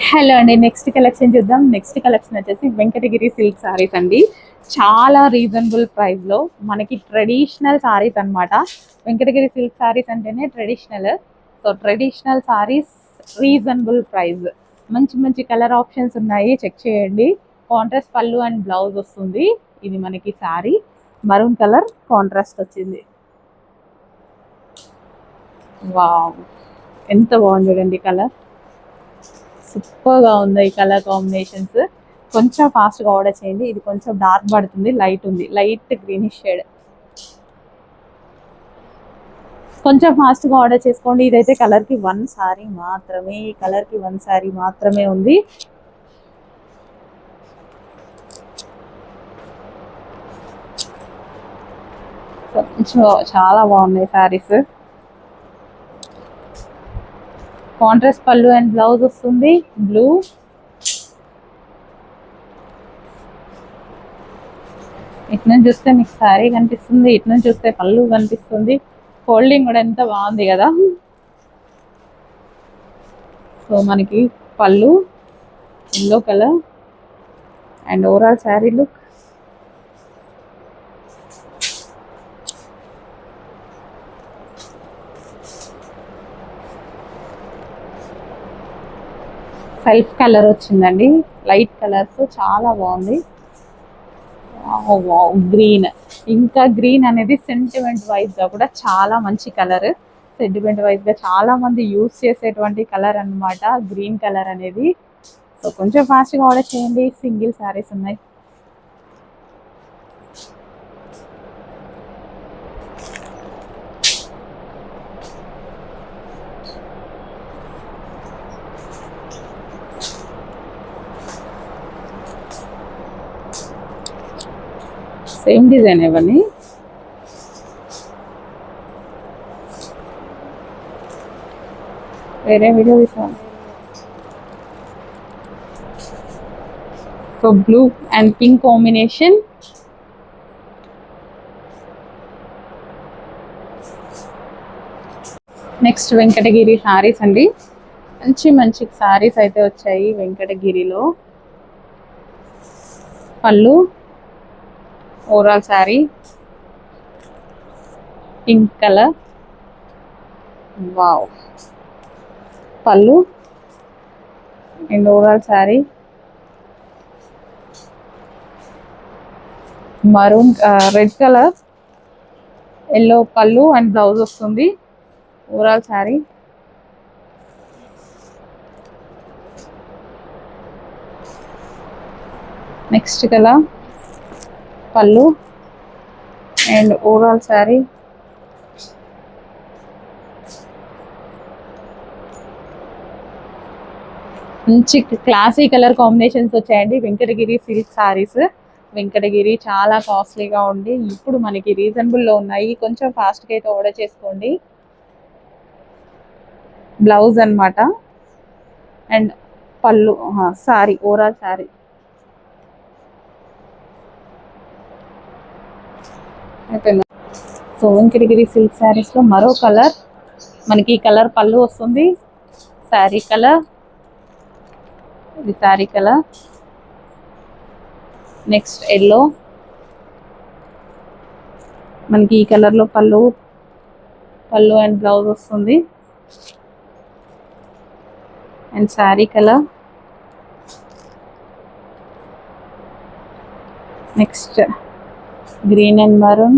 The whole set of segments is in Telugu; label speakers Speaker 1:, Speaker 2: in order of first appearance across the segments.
Speaker 1: హలో అండి. నెక్స్ట్ కలెక్షన్ చూద్దాం. నెక్స్ట్ కలెక్షన్ వచ్చేసి వెంకటగిరి సిల్క్ సారీస్ అండి. చాలా రీజనబుల్ ప్రైస్లో మనకి ట్రెడిషనల్ సారీస్ అన్నమాట. వెంకటగిరి సిల్క్ సారీస్ అంటేనే traditional. So traditional saris reasonable price. మంచి మంచి కలర్ ఆప్షన్స్ ఉన్నాయి, చెక్ చేయండి. కాంట్రాస్ట్ పళ్ళు అండ్ బ్లౌజ్ వస్తుంది. ఇది మనకి సారీ మరూన్ కలర్ కాంట్రాస్ట్ వచ్చింది. వావ్, ఎంత బాగుంది చూడండి కలర్. సూపర్గా ఉంది ఈ కలర్ కాంబినేషన్స్. కొంచెం ఫాస్ట్గా ఆర్డర్ చేయండి. ఇది కొంచెం డార్క్ పడుతుంది, లైట్ ఉంది, లైట్ గ్రీనిష్ షేడ్. కొంచెం ఫాస్ట్గా ఆర్డర్ చేసుకోండి. ఇదైతే కలర్కి వన్ సారీ మాత్రమే, కలర్కి వన్ సారీ మాత్రమే ఉంది. చాలా బాగున్నాయి సారీస్. కాంట్రాస్ట్ పళ్ళు అండ్ బ్లౌజ్ వస్తుంది బ్లూ. ఇటు నుంచి చూస్తే మీకు శారీ కనిపిస్తుంది, ఇటు నుంచి చూస్తే పళ్ళు కనిపిస్తుంది. ఫోల్డింగ్ కూడా ఎంత బాగుంది కదా. సో మనకి పళ్ళు yellow colour and overall sari look. Self colour వచ్చిందండి, లైట్ కలర్స్ చాలా బాగుంది. గ్రీన్, ఇంకా గ్రీన్ అనేది సెంటిమెంట్ వైజ్ గా కూడా చాలా మంచి కలర్. సెంటిమెంట్ వైజ్ గా చాలా మంది యూజ్ చేసేటువంటి కలర్ అన్నమాట గ్రీన్ కలర్ అనేది. సో కొంచెం ఫాస్ట్ గా ఆర్డర్ చేయండి. సింగిల్ సారీస్ ఉన్నాయి. సేమ్ డిజైన్ ఇవన్నీ. వేరే వీడియో తీసాను. So blue and pink combination. Next Venkatagiri saris అండి. మంచి మంచి సారీస్ అయితే వచ్చాయి వెంకటగిరిలో. పళ్ళు overall sari pink colour. Wow, పళ్ళు and overall sari maroon red colour, yellow పళ్ళు అండ్ బ్లౌజ్ వస్తుంది. ఓవరాల్ శారీ నెక్స్ట్ కలర్ పళ్ళు అండ్ ఓవరాల్ శారీ. మంచి క్లాసీ కలర్ కాంబినేషన్స్ వచ్చాయండి వెంకటగిరి సిల్క్ సారీస్. వెంకటగిరి చాలా కాస్ట్లీగా ఉండి ఇప్పుడు మనకి రీజనబుల్లో ఉన్నాయి. కొంచెం ఫాస్ట్గా అయితే ఆర్డర్ చేసుకోండి. బ్లౌజ్ అన్నమాట అండ్ పళ్ళు సారీ ఓవరాల్ సారీ. అయిపోయింది. సో వెంకటగిరి సిల్క్ శారీస్లో మరో కలర్. మనకి ఈ కలర్ పళ్ళు వస్తుంది, శారీ కలర్. ఇది శారీ కలర్. నెక్స్ట్ ఎల్లో, మనకి ఈ కలర్లో పళ్ళు అండ్ బ్లౌజ్ వస్తుంది and sari colour. Next green and maroon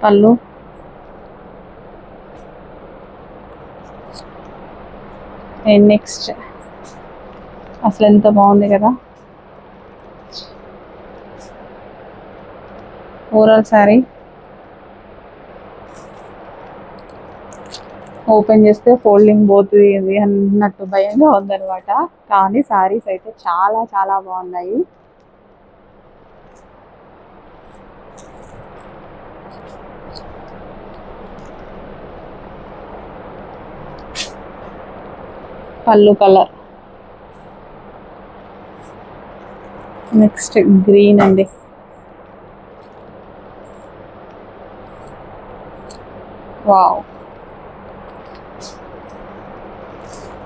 Speaker 1: పళ్ళు అండ్ నెక్స్ట్ అసలు ఎంత బాగుంది కదా ఓవరాల్ శారీ. ఓపెన్ చేస్తే ఫోల్డింగ్ పోతుంది అన్నట్టు భయంగా ఉందన్నమాట. కానీ శారీస్ అయితే చాలా చాలా బాగున్నాయి. పళ్ళు కలర్ నెక్స్ట్ గ్రీన్ అండి. వావ్,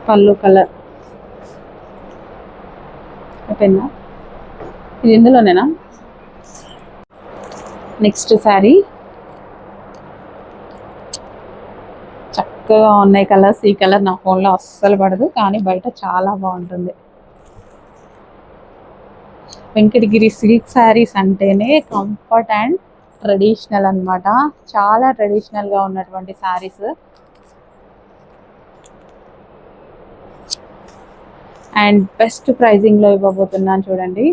Speaker 1: పళ్ళు కలర్ అయిపోయిందా, ఇది ఇందులోనేనా. నెక్స్ట్ శారీ చక్కగా ఉన్నాయి కలర్స్. ఈ కలర్ నా ఫోన్లో అస్సలు పడదు, కానీ బయట చాలా బాగుంటుంది. వెంకటగిరి సిల్క్ శారీస్ అంటేనే కంఫర్ట్ అండ్ ట్రెడిషనల్ అన్నమాట. చాలా ట్రెడిషనల్గా ఉన్నటువంటి శారీస్ అండ్ బెస్ట్ ప్రైజింగ్లో ఇవ్వబోతున్నాను చూడండి.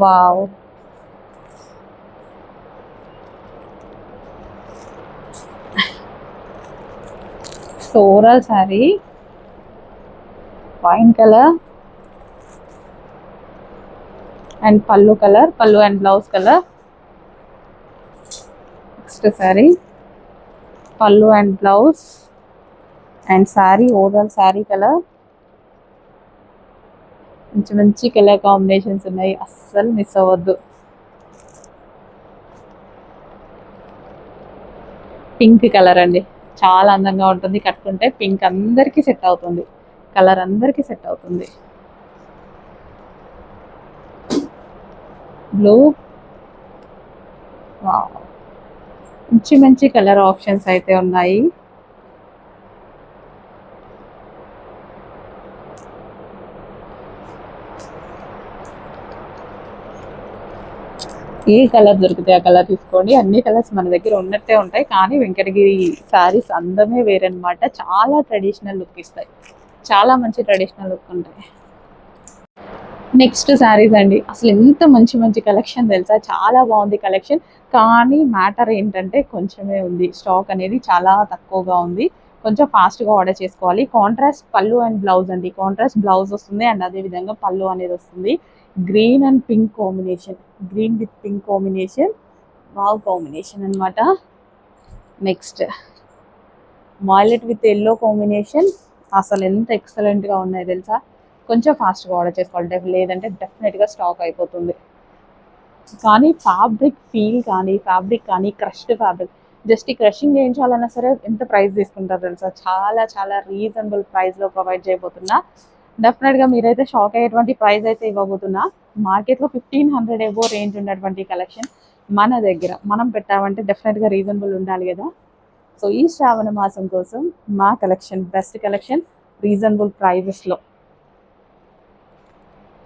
Speaker 1: Wow, floral sari, wine colour and పళ్ళు కలర్, పళ్ళు and blouse colour. Next sari పళ్ళు and blouse and sari overall sari colour. మంచి మంచి కలర్ కాంబినేషన్స్ ఉన్నాయి, అస్సలు మిస్ అవ్వద్దు. పింక్ కలర్ అండి, చాలా అందంగా ఉంటుంది కట్టుకుంటే. పింక్ అందరికీ సెట్ అవుతుంది, కలర్ అందరికీ సెట్ అవుతుంది. బ్లూ, మంచి మంచి కలర్ ఆప్షన్స్ అయితే ఉన్నాయి. ఏ కలర్ దొరికితే ఆ కలర్ తీసుకోండి. అన్ని కలర్స్ మన దగ్గర ఉన్నట్టే ఉంటాయి, కానీ వెంకటగిరి శారీస్ అందమే వేరనమాట. చాలా ట్రెడిషనల్ లుక్ ఇస్తాయి, చాలా మంచి ట్రెడిషనల్ లుక్ ఉంటాయి. నెక్స్ట్ శారీస్ అండి, అసలు ఎంత మంచి మంచి కలెక్షన్ తెలుసా, చాలా బాగుంది కలెక్షన్. కానీ మ్యాటర్ ఏంటంటే కొంచెమే ఉంది, స్టాక్ అనేది చాలా తక్కువగా ఉంది. కొంచెం ఫాస్ట్గా ఆర్డర్ చేసుకోవాలి. కాంట్రాస్ట్ పళ్ళు అండ్ బ్లౌజ్ అండి, కాంట్రాస్ట్ బ్లౌజ్ వస్తుంది అండ్ అదేవిధంగా పళ్ళు అనేది వస్తుంది. Green and pink combination, green with pink combination, wow combination అనమాట. Next violet with yellow combination, అసలు ఎంత ఎక్సలెంట్గా ఉన్నాయి తెలుసా. కొంచెం ఫాస్ట్గా ఆర్డర్ చేసుకోవాలి, లేదంటే డెఫినెట్గా స్టాక్ అయిపోతుంది. కానీ ఫ్యాబ్రిక్ ఫీల్ కానీ, ఫ్యాబ్రిక్ కానీ క్రష్డ్ ఫ్యాబ్రిక్, జస్ట్ ఈ క్రషింగ్ చేయించాలన్నా సరే ఎంత ప్రైస్ తీసుకుంటారు తెలుసా. చాలా చాలా రీజనబుల్ ప్రైస్లో ప్రొవైడ్ చేయబోతున్నా. డెఫినెట్గా మీరైతే షాక్ అయ్యేటువంటి ప్రైస్ అయితే ఇవ్వబోతున్నా. మార్కెట్లో 1500 ఎబో రేంజ్ ఉన్నటువంటి కలెక్షన్ మన దగ్గర మనం పెట్టామంటే డెఫినెట్గా రీజనబుల్ ఉండాలి కదా. సో ఈ శ్రావణ మాసం కోసం మా కలెక్షన్, బెస్ట్ కలెక్షన్, రీజనబుల్ ప్రైజెస్లో,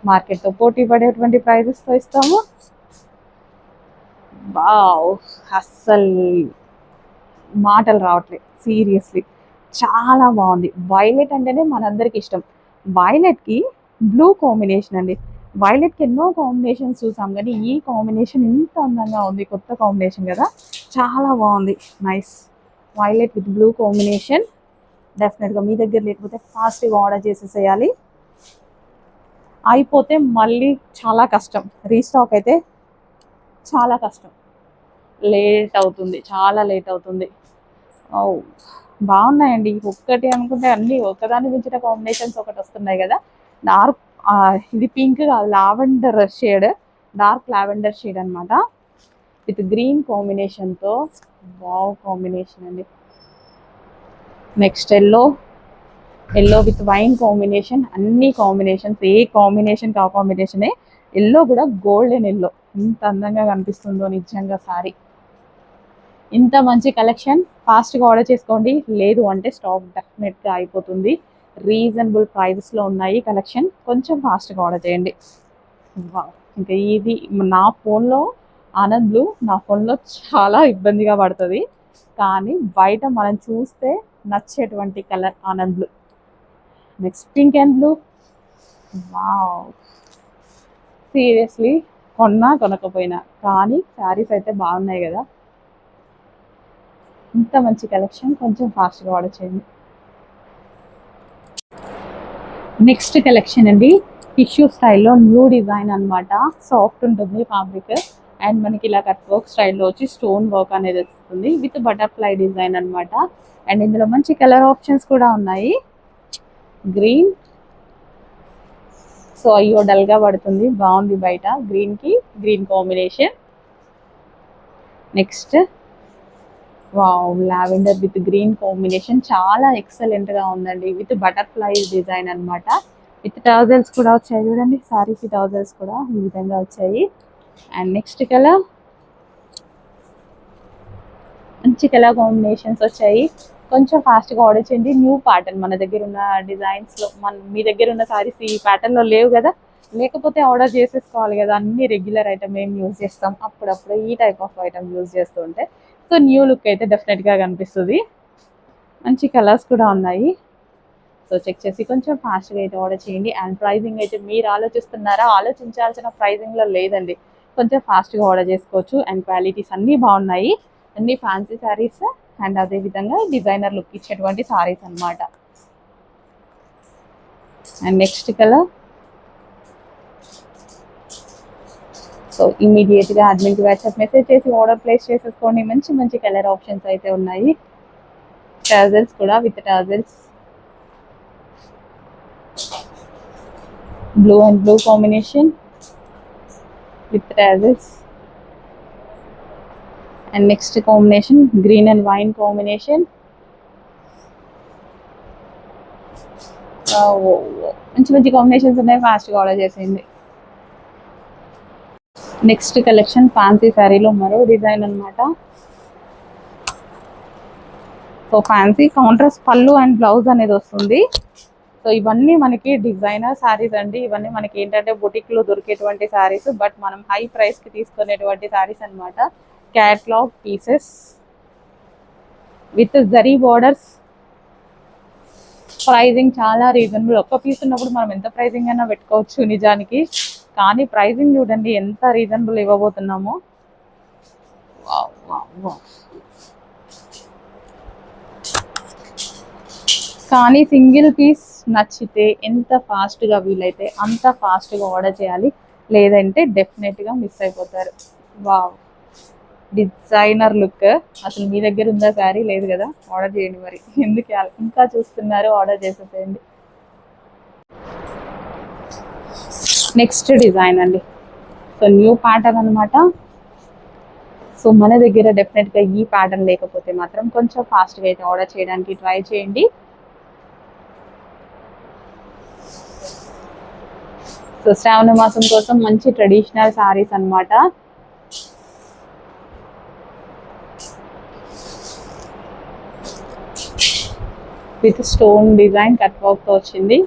Speaker 1: మార్కెట్తో పోటీ పడేటువంటి ప్రైజెస్తో ఇస్తాము. వావ్, అస్సలు మాటలు రావట్లేదు సీరియస్లీ, చాలా బాగుంది. వైలెట్ అంటేనే మనందరికి ఇష్టం. వైలెట్కి బ్లూ కాంబినేషన్ అండి, వైలెట్కి ఎన్నో కాంబినేషన్స్ చూసాం కానీ ఈ కాంబినేషన్ ఇంత అందంగా ఉంది, కొత్త కాంబినేషన్ కదా, చాలా బాగుంది. Nice, violet with blue combination. డెఫినెట్గా మీ దగ్గర లేకపోతే ఫాస్ట్గా ఆర్డర్ చేసేసేయాలి, అయిపోతే మళ్ళీ చాలా కష్టం. రీస్టాక్ అయితే చాలా కష్టం, లేట్ అవుతుంది, చాలా లేట్ అవుతుంది. బాగున్నాయండి, ఒక్కటి అనుకుంటే అన్నీ ఒకదాని మించిన కాంబినేషన్స్ ఒకటి వస్తున్నాయి కదా. డార్క్ ఇది పింక్ కాదు, lavender shade, dark lavender shade అనమాట, విత్ గ్రీన్ కాంబినేషన్తో. వావ్ కాంబినేషన్ అండి. Next yellow, yellow with wine combination, అన్ని కాంబినేషన్స్, ఏ కాంబినేషన్ ఆ కాంబినేషనే. ఎల్లో కూడా గోల్డెన్ ఎల్లో, ఎంత అందంగా కనిపిస్తుందో నిజంగా సారీ. ఇంత మంచి కలెక్షన్, ఫాస్ట్గా ఆర్డర్ చేసుకోండి, లేదు అంటే స్టాక్ డెఫినెట్గా అయిపోతుంది. రీజనబుల్ ప్రైజెస్లో ఉన్నాయి కలెక్షన్, కొంచెం ఫాస్ట్గా ఆర్డర్ చేయండి. ఇంకా ఇది నా ఫోన్లో ఆనంద్ బ్లూ, నా ఫోన్లో చాలా ఇబ్బందిగా పడుతుంది, కానీ బయట మనం చూస్తే నచ్చేటువంటి కలర్ ఆనంద్ blue. Next pink and blue, wow, seriously కొన్నా కొనకపోయినా కానీ శారీస్ అయితే బాగున్నాయి కదా. ఇంత మంచి కలెక్షన్, కొంచెం ఫాస్ట్గా ఆర్డర్ చేయండి. నెక్స్ట్ కలెక్షన్ అండి, టిష్యూ స్టైల్లో న్యూ డిజైన్ అనమాట. సాఫ్ట్ ఉంటుంది ఫ్యాబ్రిక్ అండ్ మనకి ఇలా కట్ వర్క్ స్టైల్లో వచ్చి స్టోన్ వర్క్ అనేది వస్తుంది విత్ బటర్ఫ్లై డిజైన్ అనమాట. అండ్ ఇందులో మంచి కలర్ ఆప్షన్స్ కూడా ఉన్నాయి. గ్రీన్, సో అయ్యో డల్గా పడుతుంది, బాగుంది బయట గ్రీన్కి green combination. Next wow, lavender with green combination చాలా ఎక్సలెంట్ గా ఉందండి. విత్ బటర్ఫ్లై డిజైన్ అన్నమాట. విత్ టౌజల్స్ కూడా వచ్చాయి చూడండి, సారీకి టౌజల్స్ కూడా ఈ విధంగా వచ్చాయి. అండ్ నెక్స్ట్ కలర్, మంచి కలర్ కాంబినేషన్స్ వచ్చాయి. కొంచెం ఫాస్ట్గా ఆర్డర్ చేయండి. న్యూ ప్యాటర్న్ మన దగ్గర ఉన్న డిజైన్స్లో, మీ దగ్గర ఉన్న సారీస్ ఈ ప్యాటర్న్లో లేవు కదా, లేకపోతే ఆర్డర్ చేసేసుకోవాలి కదా. అన్ని రెగ్యులర్ ఐటమ్ ఏం యూజ్ చేస్తాం, అప్పుడప్పుడు ఈ టైప్ ఆఫ్ ఐటమ్ యూజ్ చేస్తూ ఉంటే సో న్యూ లుక్ అయితే డెఫినెట్గా కనిపిస్తుంది. మంచి కలర్స్ కూడా ఉన్నాయి. సో చెక్ చేసి కొంచెం ఫాస్ట్గా అయితే ఆర్డర్ చేయండి. అండ్ ప్రైజింగ్ అయితే మీరు ఆలోచిస్తున్నారా, ఆలోచించాల్సిన ప్రైజింగ్లో లేదండి. కొంచెం ఫాస్ట్గా ఆర్డర్ చేసుకోవచ్చు. అండ్ క్వాలిటీస్ అన్నీ బాగున్నాయి. అన్ని ఫ్యాన్సీ శారీస్ అండ్ అదేవిధంగా డిజైనర్ లుక్ ఇచ్చేటువంటి శారీస్ అన్నమాట. అండ్ నెక్స్ట్ కలర్, సో ఇమీడియట్గా అడ్మిన్కి వాట్సాప్ మెసేజ్ చేసి ఆర్డర్ ప్లేస్ చేసేసుకోండి. మంచి మంచి కలర్ ఆప్షన్స్ అయితే ఉన్నాయి. టజల్స్ కూడా with tassels, blue and blue combination with tassels. And next combination green and wine combination. మంచి మంచి కాంబినేషన్స్ ఉన్నాయి, ఫాస్ట్గా ఆర్డర్ చేసేయండి. నెక్స్ట్ కలెక్షన్ ఫ్యాన్సీ శారీలో మరో డిజైన్ అనమాట. సో ఫ్యాన్సీ కాంట్రాస్ట్ పళ్ళు అండ్ బ్లౌజ్ అనేది వస్తుంది. సో ఇవన్నీ మనకి డిజైనర్ శారీస్ అండి. ఇవన్నీ మనకి ఏంటంటే బొటిక్లో దొరికేటువంటి శారీస్, బట్ మనం హై ప్రైస్కి తీసుకునేటువంటి శారీస్ అనమాట. Catalogue pieces with zari borders. Pricing చాలా రీజనబుల్. ఒక్క పీస్ ఉన్నప్పుడు మనం ఎంత ప్రైజింగ్ అయినా పెట్టుకోవచ్చు నిజానికి, కానీ ప్రైజింగ్ చూడండి ఎంత రీజనబుల్ ఇవ్వబోతున్నామో. కానీ సింగిల్ పీస్ నచ్చితే ఎంత ఫాస్ట్గా వీలైతే అంత ఫాస్ట్గా ఆర్డర్ చేయాలి, లేదంటే డెఫినెట్గా మిస్ అయిపోతారు. Wow, designer look. అసలు మీ దగ్గర ఉందా శారీ? లేదు కదా, ఆర్డర్ చేయండి. మరి ఎందుకు ఇంకా చూస్తున్నారు, ఆర్డర్ చేసేసేయండి. నెక్స్ట్ డిజైన్ అండి. సో న్యూ ప్యాటర్న్ అనమాట. సో మన దగ్గర డెఫినెట్గా ఈ ప్యాటర్న్ లేకపోతే మాత్రం కొంచెం ఫాస్ట్గా అయితే ఆర్డర్ చేయడానికి ట్రై చేయండి. సో శ్రావణ మాసం కోసం మంచి ట్రెడిషనల్ శారీస్ అనమాట. With stone design cut work తో వచ్చింది.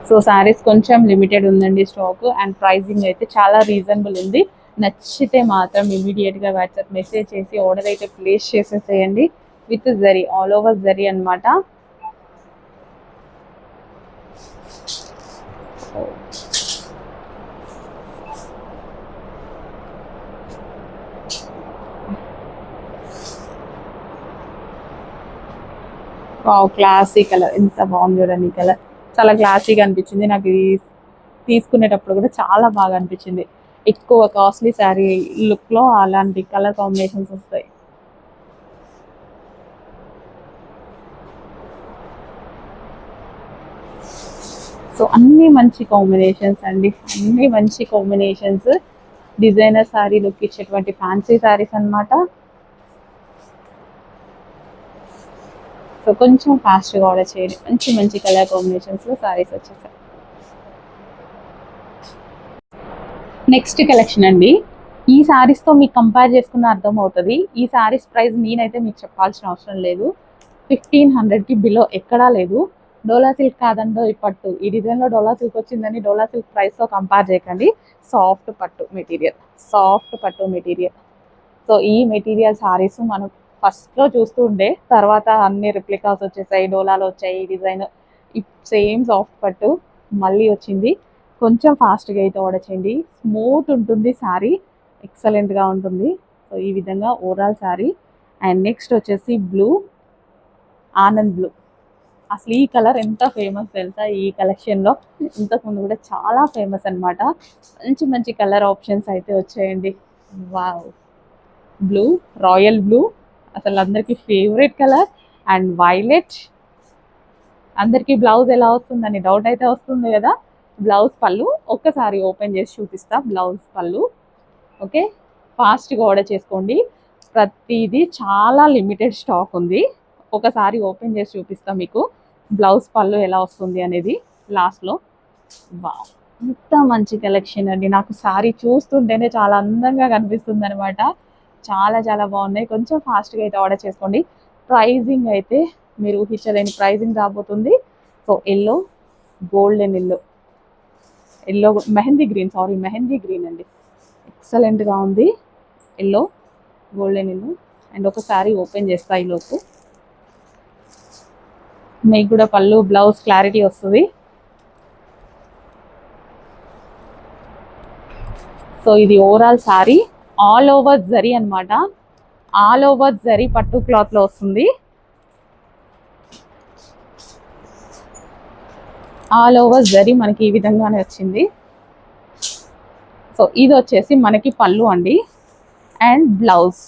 Speaker 1: సో శారీస్ కొంచెం లిమిటెడ్ ఉందండి స్టాక్. అండ్ ప్రైజింగ్ అయితే చాలా రీజనబుల్ ఉంది. నచ్చితే మాత్రం ఇమీడియట్గా వాట్సాప్ మెసేజ్ చేసి ఆర్డర్ అయితే ప్లేస్ చేసేసేయండి. With zari, all over zari అనమాట. క్లాసీ కలర్, ఎంత బాగుంది చూడండి. కలర్ చాలా క్లాసీగా అనిపించింది నాకు. ఇది తీసుకునేటప్పుడు కూడా చాలా బాగా అనిపించింది. ఎక్కువ కాస్ట్లీ శారీ లుక్లో అలాంటి కలర్ కాంబినేషన్స్ వస్తాయి. సో అన్ని మంచి కాంబినేషన్స్ అండి, అన్ని మంచి కాంబినేషన్స్. డిజైనర్ శారీ లుక్ ఇచ్చేటువంటి ఫ్యాన్సీ శారీస్ అనమాట. సో కొంచెం ఫాస్ట్గా ఆర్డర్ చేయండి. మంచి మంచి కలర్ కాంబినేషన్స్లో శారీస్ వచ్చేసాయి. నెక్స్ట్ కలెక్షన్ అండి. ఈ శారీస్తో మీకు కంపేర్ చేసుకున్న అర్థమవుతుంది. ఈ శారీస్ ప్రైస్ నేనైతే మీకు చెప్పాల్సిన అవసరం లేదు. 1500కి బిలో ఎక్కడా లేదు. డోలా సిల్క్ కాదండో ఈ పట్టు. ఈ డిజైన్లో డోలా సిల్క్ వచ్చిందని డోలా సిల్క్ ప్రైస్తో కంపేర్ చేయకండి. సాఫ్ట్ పట్టు మెటీరియల్, సాఫ్ట్ పట్టు మెటీరియల్. సో ఈ మెటీరియల్ శారీస్ మనం ఫస్ట్లో చూస్తూ ఉండే, తర్వాత అన్ని రిప్లికాస్ వచ్చేసాయి, డోలాలో వచ్చాయి. ఈ డిజైన్ సేమ్ సాఫ్ట్ పట్టు మళ్ళీ వచ్చింది. కొంచెం ఫాస్ట్గా అయితే ఆర్డర్ చేయండి. స్మూత్ ఉంటుంది శారీ, ఎక్సలెంట్గా ఉంటుంది. సో ఈ విధంగా ఓవరాల్ శారీ. అండ్ నెక్స్ట్ వచ్చేసి బ్లూ, ఆనంద్ బ్లూ. అసలు ఈ కలర్ ఎంత ఫేమస్ తెలుసా ఈ కలెక్షన్లో. ఇంతకుముందు కూడా చాలా ఫేమస్ అనమాట. మంచి మంచి కలర్ ఆప్షన్స్ అయితే వచ్చాయండి. వావ్, బ్లూ, రాయల్ బ్లూ అసలు అందరికీ ఫేవరెట్ కలర్. And violet. అందరికీ బ్లౌజ్ ఎలా వస్తుందని డౌట్ అయితే వస్తుంది కదా. బ్లౌజ్ పళ్ళు ఒక్కసారి ఓపెన్ చేసి చూపిస్తా. బ్లౌజ్ పళ్ళు ఓకే, ఫాస్ట్గా ఆర్డర్ చేసుకోండి. ప్రతిదీ చాలా లిమిటెడ్ స్టాక్ ఉంది. ఒకసారి ఓపెన్ చేసి చూపిస్తా మీకు బ్లౌజ్ పళ్ళు ఎలా వస్తుంది అనేది లాస్ట్లో. వావ్, ఇంత మంచి కలెక్షన్ అండి. నాకు సారీ చూస్తుంటేనే చాలా అందంగా కనిపిస్తుంది అనమాట. చాలా చాలా బాగున్నాయి. కొంచెం ఫాస్ట్గా అయితే ఆర్డర్ చేసుకోండి. ప్రైజింగ్ అయితే మీరు ఊహించలేని ప్రైజింగ్ రాబోతుంది. So yellow, golden yellow, yellow mehndi green, sari mehndi green అండి, ఎక్సలెంట్గా ఉంది. Yellow, golden yellow. అండ్ ఒకసారి ఓపెన్ చేస్తా ఈలోపు మీకు కూడా పళ్ళు బ్లౌజ్ క్లారిటీ వస్తుంది. సో ఇది overall sari all over zari అనమాట. ఆల్ ఓవర్ జరీ పట్టు క్లాత్లో వస్తుంది. ఆల్ ఓవర్ జరీ మనకి ఈ విధంగానే వచ్చింది. సో ఇది వచ్చేసి మనకి పళ్ళు అండి. అండ్ బ్లౌజ్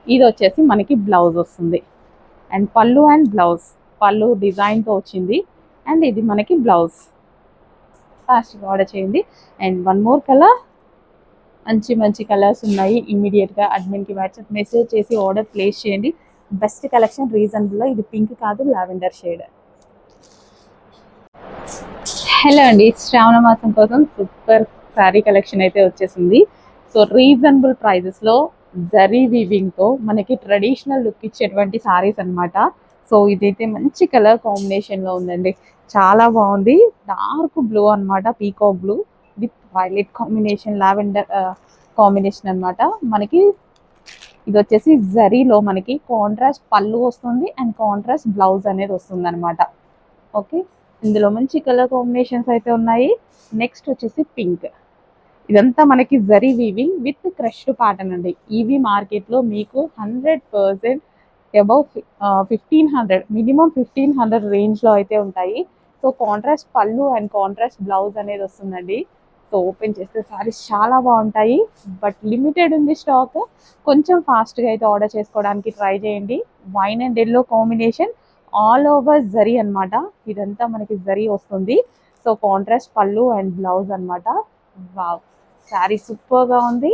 Speaker 1: ఇది వచ్చేసి మనకి బ్లౌజ్ వస్తుంది. అండ్ పళ్ళు అండ్ బ్లౌజ్, పళ్ళు డిజైన్తో వచ్చింది. అండ్ ఇది మనకి బ్లౌజ్. ఫాస్ట్గా ఆర్డర్ చేయండి. అండ్ వన్ మోర్ కలర్, మంచి మంచి కలర్స్ ఉన్నాయి. ఇమ్మీడియట్గా అడ్మిన్కి వాట్సాప్ మెసేజ్ చేసి ఆర్డర్ ప్లేస్ చేయండి. బెస్ట్ కలెక్షన్ రీజనబుల్లో. ఇది పింక్ కాదు, లావెండర్ షేడ్. హలో అండి, శ్రావణ మాసం కోసం సూపర్ శారీ కలెక్షన్ అయితే వచ్చేసింది. సో రీజనబుల్ ప్రైజెస్లో జరీ వీవింగ్తో మనకి ట్రెడిషనల్ లుక్ ఇచ్చేటువంటి శారీస్ అనమాట. సో ఇదైతే మంచి కలర్ కాంబినేషన్లో ఉందండి, చాలా బాగుంది. డార్క్ బ్లూ అనమాట, peacock blue with violet combination, lavender combination అనమాట. మనకి ఇది వచ్చేసి జరీలో మనకి కాంట్రాస్ట్ పళ్ళు వస్తుంది అండ్ కాంట్రాస్ట్ బ్లౌజ్ అనేది వస్తుంది అనమాట. ఓకే, ఇందులో మంచి కలర్ కాంబినేషన్స్ అయితే ఉన్నాయి. నెక్స్ట్ వచ్చేసి పింక్. ఇదంతా మనకి zari weaving with crushed pattern అండి. ఇవి మార్కెట్లో మీకు 100% అబౌవ్ 1500, మినిమం 1500 రేంజ్లో అయితే ఉంటాయి. సో కాంట్రాస్ట్ పళ్ళు అండ్ కాంట్రాస్ట్ బ్లౌజ్ అనేది వస్తుందండి. సో ఓపెన్ చేస్తే సారీస్ చాలా బాగుంటాయి. బట్ లిమిటెడ్ ఉంది స్టాక్. కొంచెం ఫాస్ట్గా అయితే ఆర్డర్ చేసుకోవడానికి ట్రై చేయండి. Wine and yellow combination, all over zari అనమాట. ఇదంతా మనకి జరీ వస్తుంది. సో కాంట్రాస్ట్ పళ్ళు అండ్ బ్లౌజ్ అనమాట. వావ్, శారీ సూపర్గా ఉంది.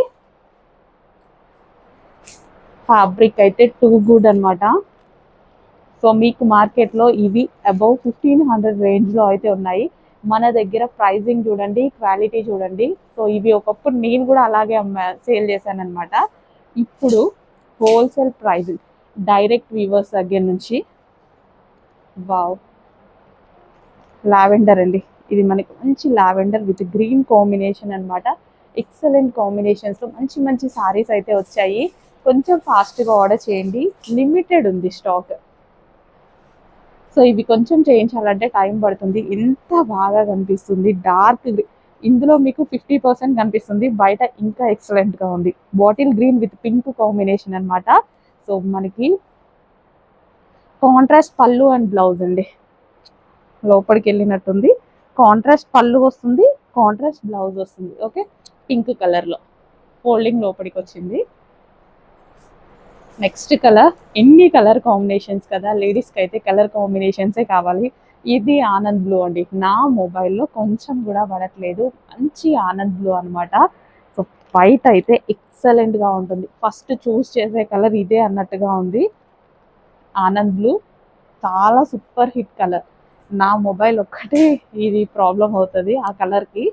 Speaker 1: ఫ్యాబ్రిక్ అయితే టూ గుడ్ అనమాట. సో మీకు మార్కెట్లో ఇవి అబౌవ్ 1500 రేంజ్లో అయితే ఉన్నాయి. మన దగ్గర ప్రైజింగ్ చూడండి, క్వాలిటీ చూడండి. సో ఇవి ఒకప్పుడు నేను కూడా అలాగే సేల్ చేశాను అనమాట. ఇప్పుడు హోల్సేల్ ప్రైజింగ్, డైరెక్ట్ వీవర్స్ దగ్గర నుంచి. వావ్, లావెండర్ అండి. ఇది మనకి మంచి లావెండర్ విత్ గ్రీన్ కాంబినేషన్ అనమాట. ఎక్సలెంట్ కాంబినేషన్స్లో మంచి మంచి సారీస్ అయితే వచ్చాయి. కొంచెం ఫాస్ట్గా ఆర్డర్ చేయండి, లిమిటెడ్ ఉంది స్టాక్. సో ఇవి కొంచెం చేయించాలంటే టైం పడుతుంది. ఎంత బాగా కనిపిస్తుంది, డార్క్ ఇందులో మీకు 50% కనిపిస్తుంది, బయట ఇంకా ఎక్సలెంట్గా ఉంది. Bottle green with pink combination అనమాట. సో మనకి కాంట్రాస్ట్ పళ్ళు అండ్ బ్లౌజ్ అండి, లోపలికి వెళ్ళినట్టుంది. కాంట్రాస్ట్ పళ్ళు వస్తుంది, కాంట్రాస్ట్ బ్లౌజ్ వస్తుంది. ఓకే, పింక్ కలర్లో ఫోల్డింగ్ లోపలికి వచ్చింది. నెక్స్ట్ కలర్, ఎన్ని కలర్ కాంబినేషన్స్ కదా, లేడీస్కి అయితే కలర్ కాంబినేషన్సే కావాలి. ఇది ఆనంద్ బ్లూ అండి. నా మొబైల్లో కొంచెం కూడా పడట్లేదు, మంచి ఆనంద్ బ్లూ అనమాట. సో వైట్ అయితే ఎక్సలెంట్గా ఉంటుంది. ఫస్ట్ చూస్ చేసే కలర్ ఇదే అన్నట్టుగా ఉంది. ఆనంద్ బ్లూ చాలా సూపర్ హిట్ కలర్. నా మొబైల్ ఒక్కటే ఇది ప్రాబ్లం అవుతుంది ఆ కలర్కి.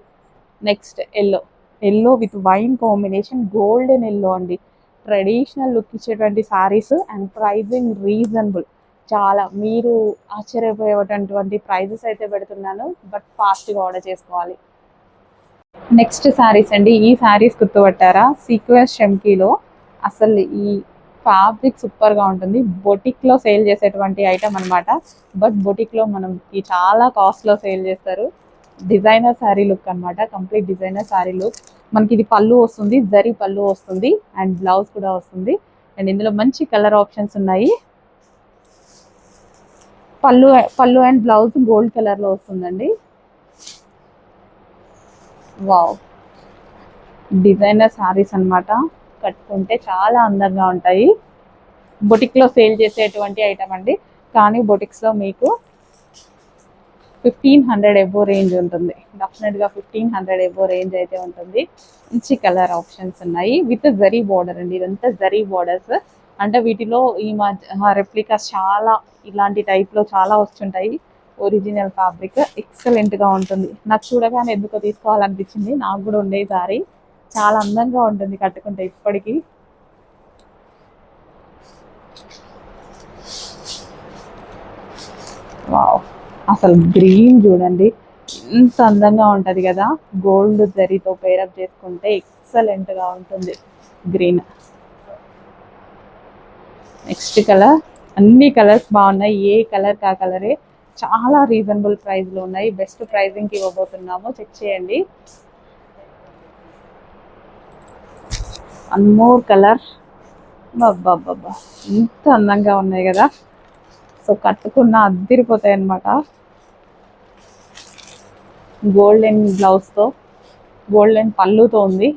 Speaker 1: Next yellow, yellow with wine combination, golden yellow అండి. ట్రెడిషనల్ లుక్ ఇచ్చేటువంటి సారీస్ అండ్ ప్రైజింగ్ రీజనబుల్. చాలా మీరు ఆశ్చర్యపోయేటువంటి ప్రైజెస్ అయితే పెడుతున్నాను. బట్ ఫాస్ట్గా ఆర్డర్ చేసుకోవాలి. నెక్స్ట్ శారీస్ అండి. ఈ శారీస్ గుర్తుపట్టారా, సీక్వెన్స్ షమ్కీలో. అసలు ఈ ఫ్యాబ్రిక్ సూపర్గా ఉంటుంది. బొటిక్లో సేల్ చేసేటువంటి ఐటమ్ అనమాట. బట్ బొటిక్లో మనం ఈ చాలా కాస్ట్లో సేల్ చేస్తారు. డిజైనర్ శారీ లుక్ అనమాట, కంప్లీట్ డిజైనర్ శారీ లుక్. మనకి ఇది పళ్ళు వస్తుంది, జరీ పళ్ళు వస్తుంది అండ్ బ్లౌజ్ కూడా వస్తుంది. అండ్ ఇందులో మంచి కలర్ ఆప్షన్స్ ఉన్నాయి. పళ్ళు అండ్ బ్లౌజ్ గోల్డ్ కలర్లో వస్తుందండి. వావ్, డిజైనర్ శారీస్ అనమాట. కట్టుకుంటే చాలా అందంగా ఉంటాయి. బొటిక్లో సేల్ చేసేటువంటి ఐటమ్ అండి. కానీ బొటిక్స్లో మీకు 1500 ఎబో రేంజ్ ఉంటుంది. డెఫినెట్గా 1500 ఎబో రేంజ్ అయితే ఉంటుంది. మంచి కలర్ ఆప్షన్స్ ఉన్నాయి విత్ జరీ బార్డర్ అండి. ఇదంతా జరీ బార్డర్స్. అంటే వీటిలో ఈ మధ్య రెప్లికాస్ చాలా ఇలాంటి టైప్లో చాలా వస్తుంటాయి. ఒరిజినల్ ఫ్యాబ్రిక్ ఎక్సలెంట్గా ఉంటుంది. నాకు చూడగానే ఎందుకో తీసుకోవాలనిపించింది. నాకు కూడా ఉండే సారీ చాలా అందంగా ఉంటుంది కట్టుకుంటే ఇప్పటికీ. వావ్, అసలు గ్రీన్ చూడండి ఎంత అందంగా ఉంటుంది కదా. గోల్డ్ జరీతో పేరప్ చేసుకుంటే ఎక్సలెంట్గా ఉంటుంది గ్రీన్. నెక్స్ట్ కలర్, అన్ని కలర్స్ బాగున్నాయి. ఏ కలర్ కా కలరే. చాలా రీజనబుల్ ప్రైస్లో ఉన్నాయి. బెస్ట్ ప్రైజింగ్కి ఇవ్వబోతున్నాము, చెక్ చేయండి. One more colour. బాబ్బా ఎంత అందంగా ఉన్నాయి కదా. సో కట్టుకున్న అద్దిరిపోతాయి అన్నమాట. గోల్డెన్ బ్లౌజ్తో, గోల్డెన్ పళ్ళుతో ఉంది.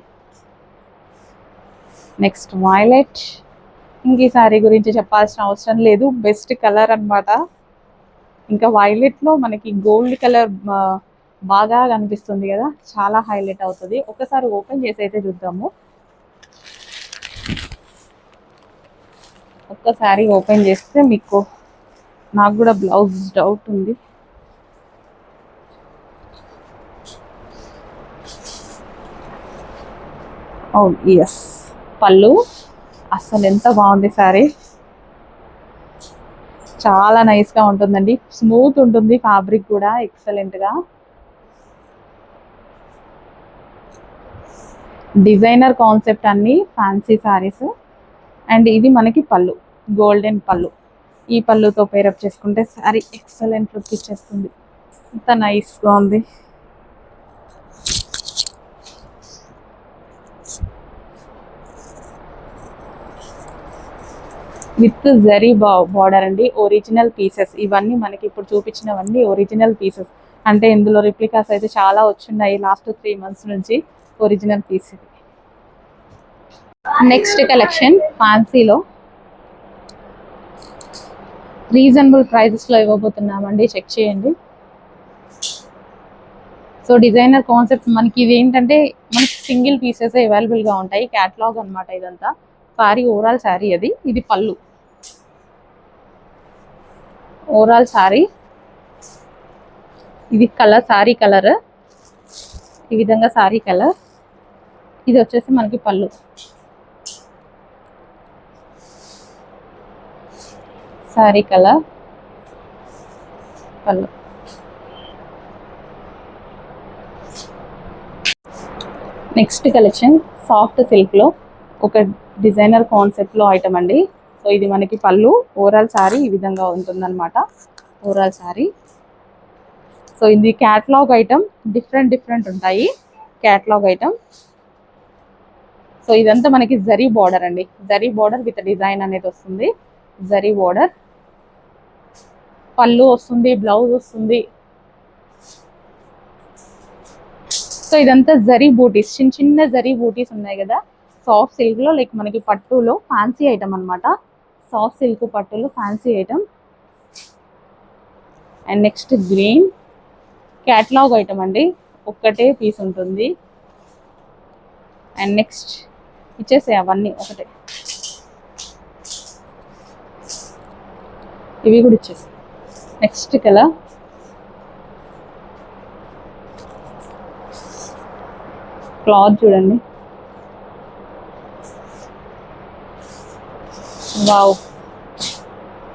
Speaker 1: Next violet. ఇంక ఈ సారీ గురించి చెప్పాల్సిన అవసరం లేదు, బెస్ట్ కలర్ అన్నమాట. ఇంకా వైలెట్లో మనకి గోల్డ్ కలర్ బాగా కనిపిస్తుంది కదా, చాలా హైలైట్ అవుతుంది. ఒకసారి ఓపెన్ చేసి అయితే చూద్దాము. ఒక్కసారి ఓపెన్ చేస్తే మీకు, నాకు కూడా బ్లౌజ్ డౌట్ ఉంది. అవును, ఎస్, పళ్ళు. అసలు ఎంత బాగుంది సారీ. చాలా నైస్గా ఉంటుందండి. స్మూత్ ఉంటుంది ఫ్యాబ్రిక్ కూడా ఎక్సలెంట్గా. డిజైనర్ కాన్సెప్ట్ అన్ని ఫ్యాన్సీ సారీస్. అండ్ ఇది మనకి పళ్ళు, గోల్డెన్ పళ్ళు. ఈ పళ్ళుతో పేరప్ చేసుకుంటే సారీ ఎక్సలెంట్ లుక్ ఇచ్చేస్తుంది. ఎంత నైస్గా ఉంది. విత్ జరీ బార్డర్ అండి. ఒరిజినల్ పీసెస్ ఇవన్నీ మనకి ఇప్పుడు చూపించినవన్నీ ఒరిజినల్ పీసెస్. అంటే ఇందులో రిప్లికాస్ అయితే చాలా వచ్చున్నాయి లాస్ట్ 3 months నుంచి. ఒరిజినల్ పీస్ ఇది. నెక్స్ట్ కలెక్షన్ ఫ్యాన్సీలో రీజనబుల్ ప్రైజెస్లో ఇవ్వబోతున్నామండి, చెక్ చేయండి. సో డిజైనర్ కాన్సెప్ట్ మనకి ఇది ఏంటంటే మనకి సింగిల్ పీసెస్ అవైలబుల్గా ఉంటాయి. క్యాటలాగ్ అనమాట ఇదంతా. సారీ ఓవరాల్ సారీ అది. ఇది పళ్ళు, ఓవరాల్ సారీ. ఇది కలర్, సారీ కలర్ ఈ విధంగా సారీ కలర్. ఇది వచ్చేసి మనకి పళ్ళు. సారీ కలర్, పళ్ళు. నెక్స్ట్ కలెక్షన్ సాఫ్ట్ సిల్క్లో ఒక డిజైనర్ కాన్సెప్ట్లో ఐటమ్ అండి. సో ఇది మనకి పళ్ళు, ఓవరాల్ సారీ ఈ విధంగా ఉంటుందన్నమాట. Overall sorry. సో ఇది క్యాటలాగ్ ఐటమ్, డిఫరెంట్ ఉంటాయి క్యాటలాగ్ ఐటమ్. సో ఇదంతా మనకి జరీ బార్డర్ అండి. జరీ బార్డర్ విత్ డిజైన్ అనేది వస్తుంది. జరీ బార్డర్, పళ్ళు వస్తుంది, బ్లౌజ్ వస్తుంది. సో ఇదంతా జరీ బూటీస్, చిన్న జరీ బూటీస్ ఉన్నాయి కదా. సాఫ్ట్ సిల్క్లో లైక్ మనకి పట్టులో ఫ్యాన్సీ ఐటమ్ అనమాట. సాఫ్ట్ సిల్క్ పట్టులో fancy item. And next green catalogue item అండి, ఒక్కటే పీస్ ఉంటుంది. అండ్ నెక్స్ట్ ఇచ్చేసాయి అవన్నీ ఒకటే, ఇవి కూడా ఇచ్చేసాయి. నెక్స్ట్ కలర్ క్లాత్ చూడండి. వావ్,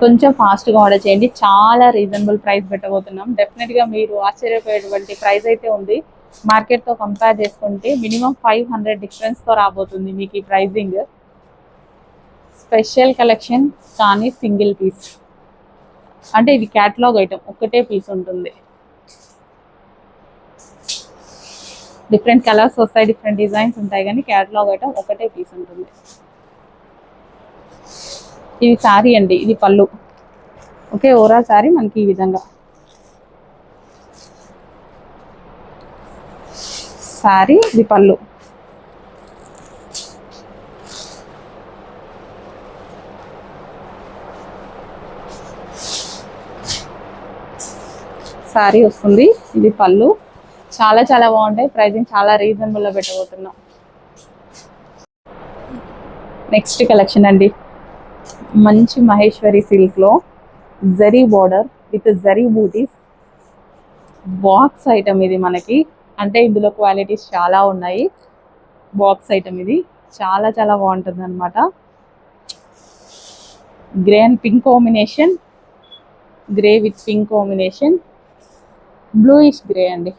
Speaker 1: కొంచెం ఫాస్ట్గా ఆర్డర్ చేయండి. చాలా రీజనబుల్ ప్రైస్ పెట్టబోతున్నాం. డెఫినెట్గా మీరు ఆశ్చర్యపోయేటువంటి ప్రైస్ అయితే ఉంది. మార్కెట్తో కంపేర్ చేసుకుంటే మినిమం 500 డిఫరెన్స్తో రాబోతుంది మీకు ఈ ప్రైజింగ్. స్పెషల్ కలెక్షన్ కానీ సింగిల్ పీస్. అంటే ఇది క్యాటలాగ్ ఐటమ్, ఒక్కటే పీస్ ఉంటుంది. డిఫరెంట్ కలర్స్ వస్తాయి, డిఫరెంట్ డిజైన్స్ ఉంటాయి, కానీ క్యాటలాగ్ ఐటమ్ ఒకటే పీస్ ఉంటుంది. ఇది శారీ అండి, ఇది పళ్ళు. ఓకే, ఓవరాల్ శారీ మనకి ఈ విధంగా. శారీ, ఇది పళ్ళు. శారీ వస్తుంది. ఇది పళ్ళు. చాలా చాలా బాగుంటాయి. ప్రైజింగ్ చాలా రీజనబుల్లో పెట్టబోతున్నాం. నెక్స్ట్ కలెక్షన్ అండి, మంచి మహేశ్వరి సిల్క్లో జరీ బార్డర్ విత్ జరీ బూటీస్ బాక్స్ ఐటమ్. ఇది మనకి అంటే ఇందులో క్వాలిటీస్ చాలా ఉన్నాయి. బాక్స్ ఐటమ్ ఇది చాలా చాలా బాగుంటుంది అనమాట. Grey and pink combination, grey with pink combination, bluish grey అండి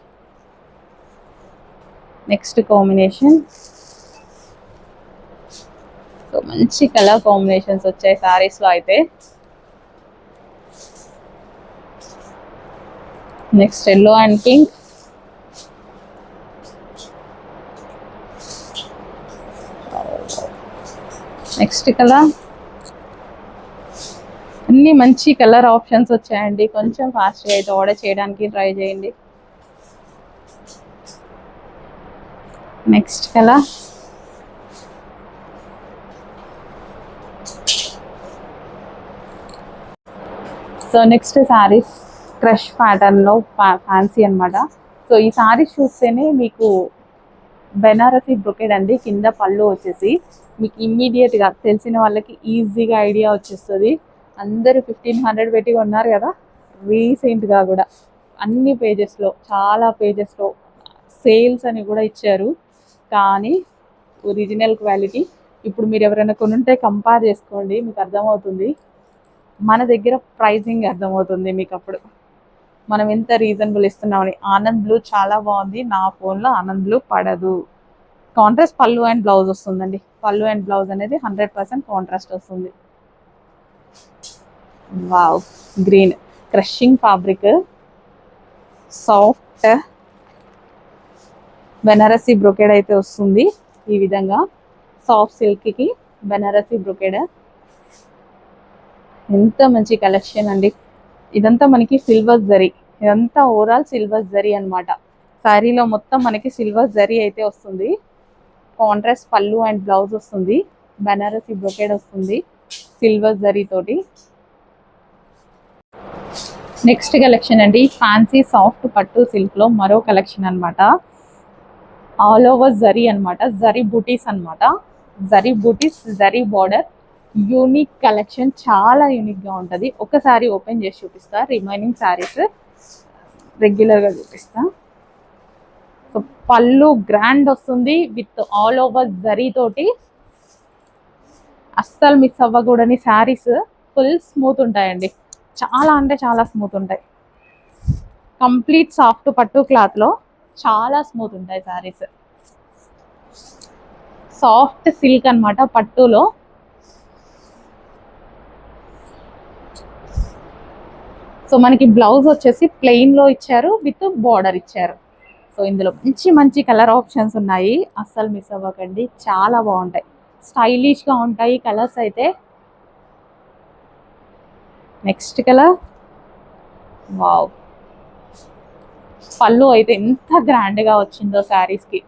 Speaker 1: నెక్స్ట్ కాంబినేషన్. సో మంచి కలర్ కాంబినేషన్స్ వచ్చాయి సారీస్లో అయితే. Next yellow and pink, next colour. అన్ని మంచి కలర్ ఆప్షన్స్ వచ్చాయండి. కొంచెం ఫాస్ట్గా అయితే ఆర్డర్ చేయడానికి ట్రై చేయండి. Next colour. So next saris crush ప్యాటర్న్లో ఫ్యాన్సీ అనమాట. సో ఈ శారీస్ చూస్తేనే మీకు బెనారసీ బ్రొకెడ్ అండి. కింద పళ్ళు వచ్చేసి మీకు ఇమ్మీడియట్గా తెలిసిన వాళ్ళకి ఈజీగా ఐడియా వచ్చేస్తుంది. అందరూ 1500 పెట్టి ఉన్నారు కదా. రీసెంట్గా కూడా అన్ని పేజెస్లో, చాలా పేజెస్లో సేల్స్ అని కూడా ఇచ్చారు. కానీ ఒరిజినల్ క్వాలిటీ ఇప్పుడు మీరు ఎవరైనా కొనుంటే కంపేర్ చేసుకోండి, మీకు అర్థమవుతుంది. మన దగ్గర ప్రైజింగ్ అర్థమవుతుంది మీకు. అప్పుడు మనం ఎంత రీజనబుల్ ఇస్తున్నామని. ఆనంద్ బ్లూ చాలా బాగుంది. నా ఫోన్లో ఆనంద్ బ్లూ పడదు. కాంట్రాస్ట్ పళ్ళు అండ్ బ్లౌజ్ వస్తుందండి. పళ్ళు అండ్ బ్లౌజ్ అనేది 100% కాంట్రాస్ట్ వస్తుంది. Wow, green crushing fabric, soft Banarasi brocade అయితే వస్తుంది. ఈ విధంగా సాఫ్ట్ సిల్క్కి బెనారసీ బ్రొకెడ్. ఎంత మంచి కలెక్షన్ అండి. ఇదంతా మనకి సిల్వర్ జరీ, ఇదంతా ఓవరాల్ సిల్వర్ జరీ అనమాట. శారీలో మొత్తం మనకి సిల్వర్ జరీ అయితే వస్తుంది. కాంట్రాస్ట్ పళ్ళు అండ్ బ్లౌజ్ వస్తుంది. బెనారసీ బ్రొకెడ్ వస్తుంది సిల్వర్ జరీ తోటి. నెక్స్ట్ కలెక్షన్ అండి, ఫ్యాన్సీ సాఫ్ట్ పట్టు సిల్క్లో మరో కలెక్షన్ అనమాట. ఆల్ ఓవర్ జరీ అనమాట, జరీ బూటీస్ అనమాట. జరీ బూటీస్, జరీ బార్డర్, యూనిక్ కలెక్షన్, చాలా యూనిక్గా ఉంటుంది. ఒకసారి ఓపెన్ చేసి చూపిస్తా, రిమైనింగ్ శారీస్ రెగ్యులర్గా చూపిస్తా. సో పళ్ళు గ్రాండ్ వస్తుంది విత్ ఆల్ ఓవర్ జరీ తోటి. అస్సలు మిస్ అవ్వకూడని శారీస్. ఫుల్ స్మూత్ ఉంటాయండి, చాలా అంటే చాలా స్మూత్ ఉంటాయి. కంప్లీట్ సాఫ్ట్ పట్టు క్లాత్లో చాలా స్మూత్ ఉంటాయి శారీస్. సాఫ్ట్ సిల్క్ అనమాట పట్టులో. సో మనకి బ్లౌజ్ వచ్చేసి ప్లెయిన్లో ఇచ్చారు, విత్ బార్డర్ ఇచ్చారు. సో ఇందులో మంచి మంచి కలర్ ఆప్షన్స్ ఉన్నాయి. అస్సలు మిస్ అవ్వకండి, చాలా బాగుంటాయి, స్టైలిష్గా ఉంటాయి కలర్స్ అయితే. Next colour. వావ్, పళ్ళు అయితే ఎంత గ్రాండ్గా వచ్చిందో శారీస్కి.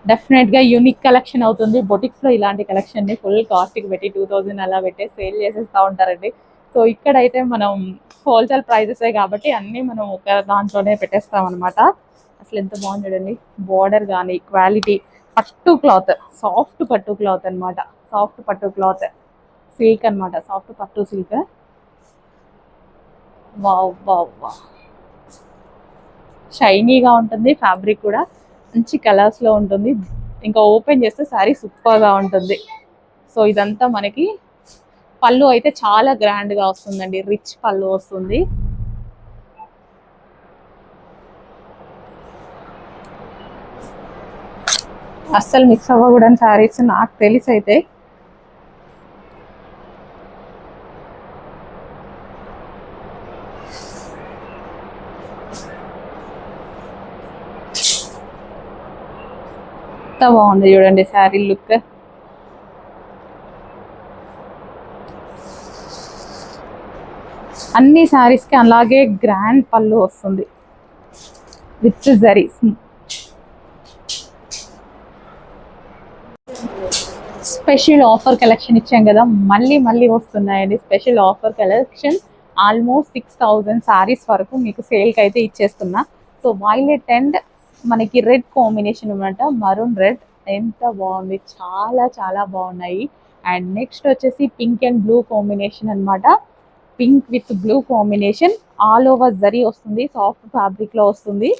Speaker 1: డెఫినెట్గా యూనిక్ కలెక్షన్ అవుతుంది. బొటిక్స్లో ఇలాంటి కలెక్షన్ని ఫుల్ కాస్ట్కి పెట్టి 2000 అలా పెట్టే సేల్ చేసేస్తూ ఉంటారండి. సో ఇక్కడైతే మనం హోల్సేల్ ప్రైజెసే కాబట్టి అన్నీ మనం ఒక దాంట్లోనే పెట్టేస్తాం అనమాట. అసలు ఎంత బాగుంది చూడండి. బార్డర్ కానీ క్వాలిటీ, పట్టు క్లాత్, సాఫ్ట్ పట్టు క్లాత్ అనమాట. సాఫ్ట్ పట్టు క్లాత్ సిల్క్ అనమాట, సాఫ్ట్ పట్టు సిల్క్. వావ్ వావ్ వావ్, షైనీగా ఉంటుంది ఫ్యాబ్రిక్ కూడా, మంచి కలర్స్లో ఉంటుంది. ఇంకా ఓపెన్ చేస్తే శారీ సూపర్గా ఉంటుంది. సో ఇదంతా మనకి పళ్ళు అయితే చాలా గ్రాండ్గా వస్తుందండి, రిచ్ పళ్ళు వస్తుంది. అస్సలు మిక్స్ అవ్వకూడని శారీస్ నాకు తెలిసి అయితే. ఎంత బాగుంది చూడండి శారీ లుక్. అన్ని శారీస్కి అలాగే గ్రాండ్ పళ్ళు వస్తుంది with zari. Special offer collection ఇచ్చాం కదా, మళ్ళీ మళ్ళీ వస్తున్నాయండి special offer collection. Almost 6000 saris వరకు మీకు సేల్కి అయితే ఇచ్చేస్తున్నా. సో వైలెట్ అండ్ మనకి రెడ్ కాంబినేషన్ అనమాట, మరూన్ రెడ్. ఎంత బాగుంది, చాలా చాలా బాగున్నాయి. అండ్ నెక్స్ట్ వచ్చేసి పింక్ అండ్ బ్లూ కాంబినేషన్ అనమాట. Pink with blue combination, all over zari వస్తుంది, సాఫ్ట్ ఫ్యాబ్రిక్ లో వస్తుంది.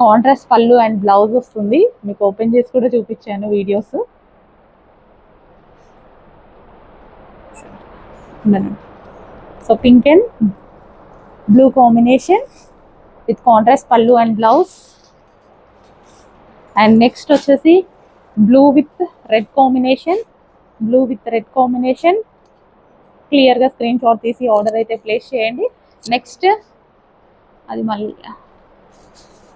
Speaker 1: కాంట్రాస్ట్ పళ్ళు అండ్ బ్లౌజ్ వస్తుంది. మీకు ఓపెన్ చేసి కూడా చూపించాను videos. So pink and blue combination with contrast పళ్ళు అండ్ బ్లౌజ్. అండ్ నెక్స్ట్ వచ్చేసి blue with red combination, blue with red combination. క్లియర్గా స్క్రీన్ షాట్ తీసి ఆర్డర్ అయితే ప్లేస్ చేయండి. నెక్స్ట్ అది మళ్ళీ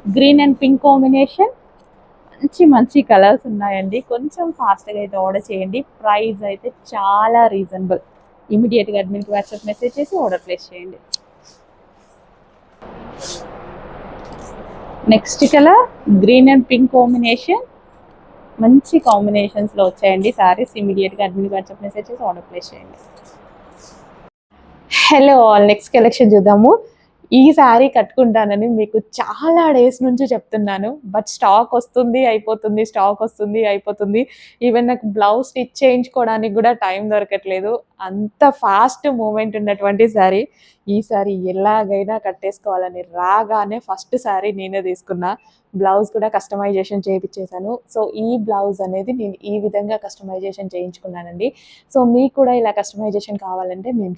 Speaker 1: గ్రీన్ అండ్ పింక్ కాంబినేషన్. మంచి మంచి కలర్స్ ఉన్నాయండి. కొంచెం ఫాస్ట్గా అయితే ఆర్డర్ చేయండి. ప్రైస్ అయితే చాలా రీజనబుల్. ఇమీడియట్గా అడ్మిన్కి వాట్సాప్ మెసేజ్ చేసి ఆర్డర్ ప్లేస్ చేయండి. Next colour green and pink combination. మంచి కాంబినేషన్స్లో వచ్చాయండి సారీస్. ఇమీడియట్గా అడ్మిన్కి వాట్సాప్ మెసేజ్ చేసి ఆర్డర్ ప్లేస్ చేయండి. హలో ఆల్, నెక్స్ట్ కలెక్షన్ చూద్దాము. ఈ శారీ కట్టుకుంటానని మీకు చాలా డేస్ నుంచి చెప్తున్నాను, బట్ స్టాక్ వస్తుంది అయిపోతుంది, స్టాక్ వస్తుంది అయిపోతుంది. ఈవెన్ నాకు బ్లౌజ్ స్టిచ్ చేయించుకోవడానికి కూడా టైం దొరకట్లేదు. అంత ఫాస్ట్ మూమెంట్ ఉన్నటువంటి శారీ. ఈ శారీ ఎలాగైనా కట్టేసుకోవాలని రాగానే ఫస్ట్ శారీ నేనే తీసుకున్నా. బ్లౌజ్ కూడా కస్టమైజేషన్ చేయించేసాను. సో ఈ బ్లౌజ్ అనేది నేను ఈ విధంగా కస్టమైజేషన్ చేయించుకున్నానండి. సో మీకు కూడా ఇలా కస్టమైజేషన్ కావాలంటే మేము